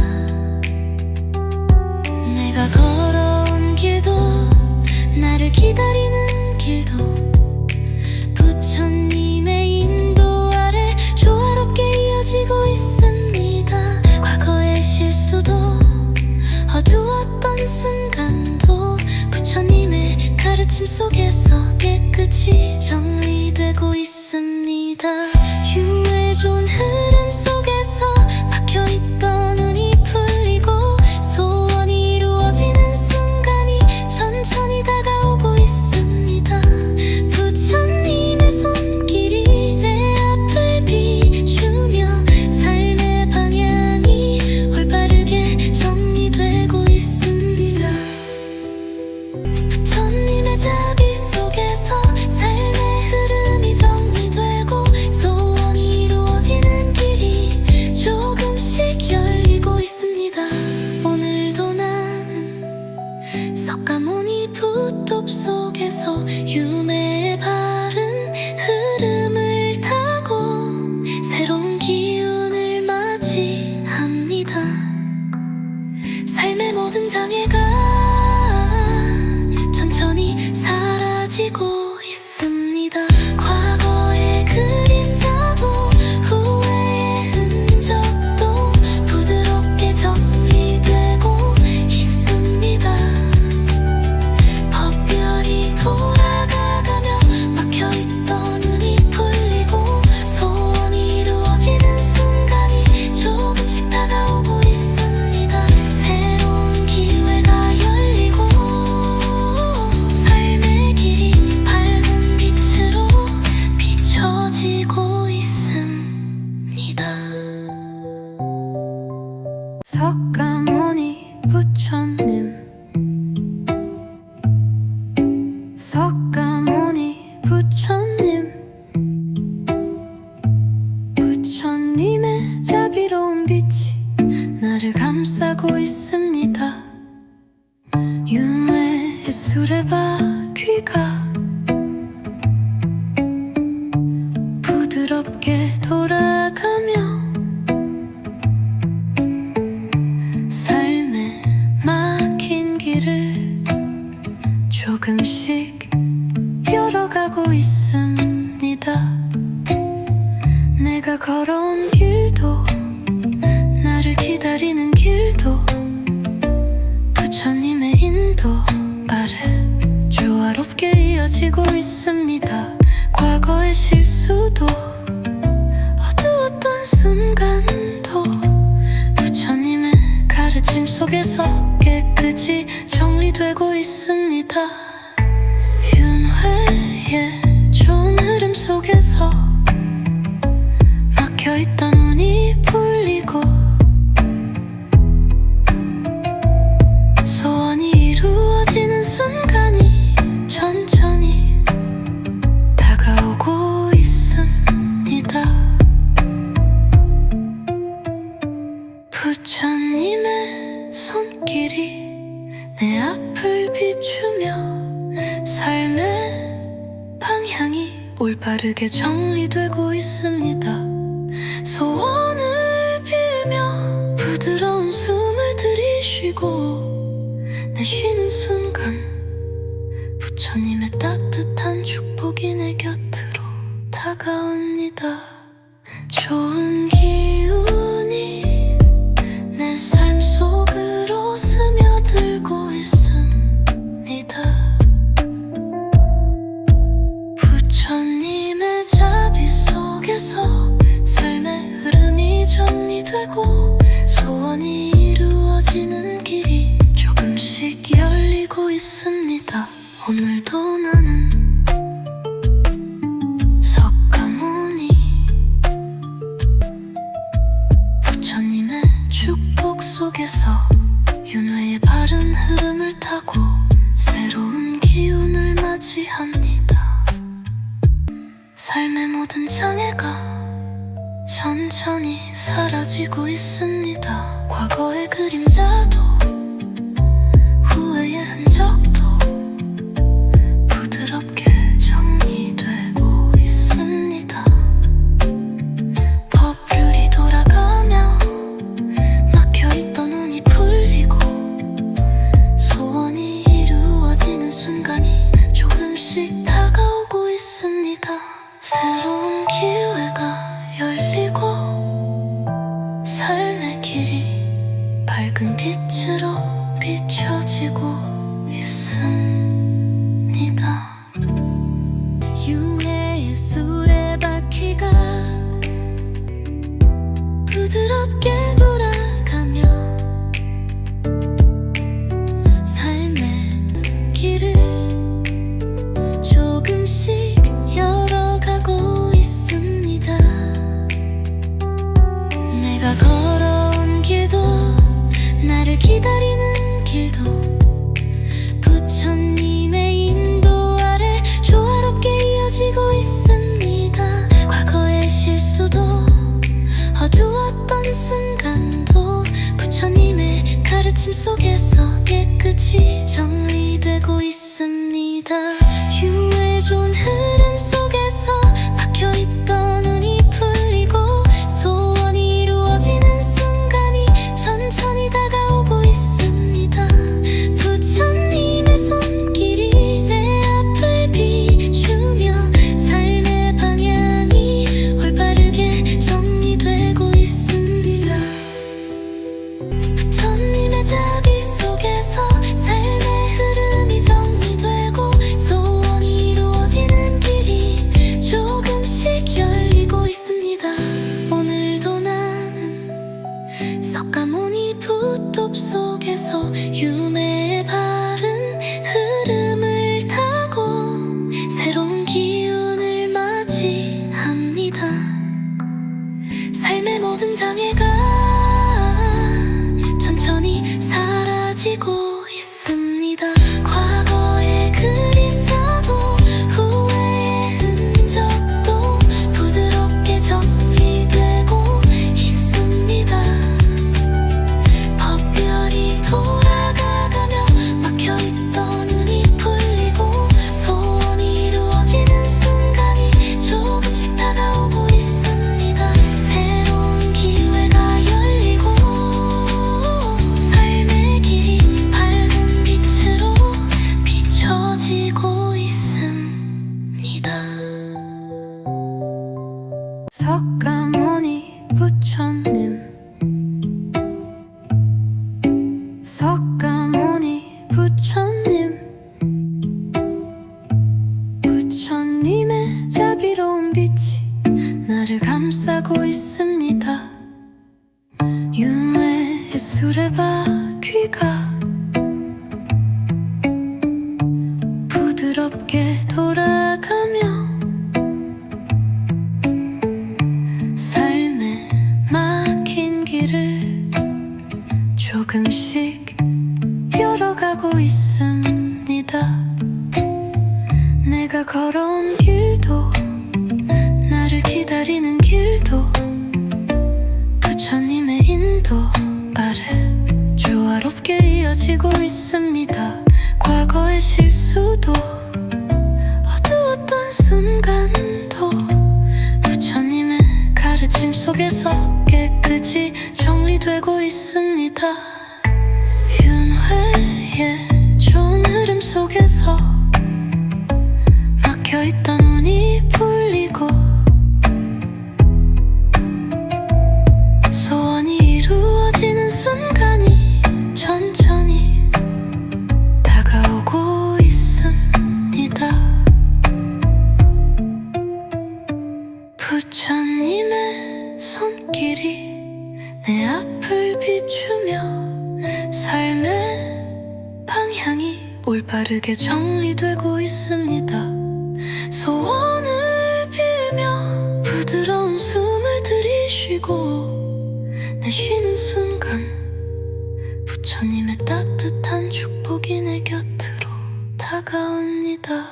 내가 걸어온 길도 나를 기다리는 길도 부처님의 인도 아래 조화롭게 이어지고 있습니다. 과거의 실수도 어두웠던 순간도 부처님의 가르침 속에서 깨끗이 정리되고 있습니다. 윤회의 좋은 흐름 속에서 막혀있던 운이 풀리고 소원이 이루어지는 순간이 천천히 다가오고 있습니다. 부처님의 손길이 내 앞을 비추며 삶의 방향이 올바르게 정리되고 있습니다. 부처님의 자비 속에서 삶의 흐름이 정리되고 석가모니 부처님, 석가모니 부처님, 부처님의 자비로운 빛이 나를 감싸고 있습니다. 윤회의 수레바퀴가 부드럽게 돌아가며 삶에 막힌 길을 조금씩 열어가고 있습니다. 내가 걸어온 길도 나를 기다리는 길도 부처님의 인도 아래 조화롭게 이어지고 있습니다. 과거의 실수도 어두웠던 순간도 부처님의 가르침 속에서 깨끗이 정리되고 있습니다. 윤회의 좋은 흐름 속에서 막혀있던 운이 풀리고 소원이 이루어지는 순간이 천천히 다가오고 있습니다. 부처님의 손길이 내 앞을 비추며 삶의 방향이 올바르게 정리되고 있습니다. 소원을 빌며 부드러운 숨을 들이쉬고 내쉬는 순간 부처님의 따뜻한 축복이 내 곁으로 다가옵니다. 좋은 기운이 내 삶 속으로 스며들고 있습니다. 부처님의 자비 속에서 삶의 흐름이 정리되고 소원이 이루어지는 길이 조금씩 열리고 있습니다. 오늘도 나는 석가모니 부처님의 축복 속에서 윤회의 바른 흐름을 타고 새로운 기운을 맞이합니다. 삶의 모든 장애가 천천히 사라지고 있습니다. 과거의 그림자도 후회의 흔적도 부드럽게 정리되고 있습니다. 법률이 돌아가며 막혀있던 운이 풀리고 소원이 이루어지는 순간이 조금씩 다가오고 있습니다. 새로운 기회가 열리고 삶의 길이 밝은 빛으로 비춰지고 있습니다. 윤회의 수레바퀴가 부드럽게 돌아가며 삶의 길을 조금씩 열어가고 있습니다. 내가 걸어온 길도 나를 기다리는 길도 부처님의 인도 아래 조화롭게 이어지고 있습니다. 과거의 실수도 어두웠던 순간도 부처님의 가르침 속에서 깨끗이 정리되고 있습니다. 윤회의 좋은 흐름 속에서 막혀있던 운이 풀리고 소원이 이루어지는 순간이 천천히 다가오고 있습니다. 부처님의 손길이 내 앞을 비추며 삶의 방향이 올바르게 정리되고 있습니다. 부처님의 자비 속에서 삶의 흐름이 정리되고 소원이 이루어지는 길이 조금씩 열리고 있습니다. 오늘도 나는 석가모니 붓톱 속에서 윤회의 바른 흐름을 타고 새로운 기운을 맞이합니다. 삶의 모든 장애가 석가모니 부처님의 자비로운 빛이 나를 감싸고 있습니다. 윤회의 수레바퀴가 부드럽게 돌아가며 삶에 막힌 길을 조금씩 열어가고 있습니다. 내가 걸어온 길도 나를 기다리는 길도 부처님의 인도 아래 조화롭게 이어지고 있습니다. 과거의 실수도 어두웠던 순간도 부처님의 가르침 속에서 깨끗이 정리되고 있습니다. 윤회의 좋은 흐름 속에서 막혀있던 운이 풀리고 소원이 이루어지는 순간이 천천히 다가오고 있습니다. 부처님의 손길이 내 앞을 비추며 삶의 방향이 올바르게 정리되고 있습니다. 소원을 빌며 부드러운 숨을 들이쉬고 내 쉬는 순간 부처님의 따뜻한 축복이 내 곁으로 다가옵니다.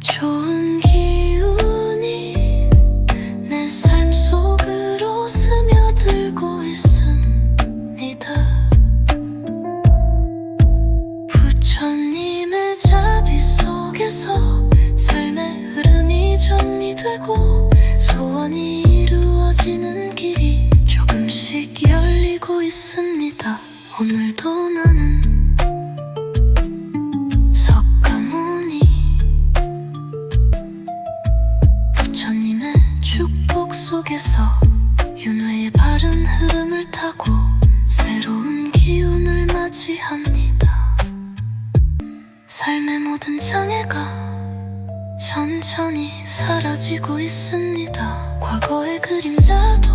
좋은 기운이 내 삶 속으로 스며들고 있습니다. 부처님의 자비 속에서 삶의 흐름이 정리되고 소원이 이루어지는 길이 조금씩 열리고 있습니다. 오늘도 나는 석가모니 부처님의 축복 속에서 윤회의 바른 흐름을 타고 새로운 기운을 맞이합니다. 삶의 모든 장애가 천천히 사라지고 있습니다. 과거의 그림자도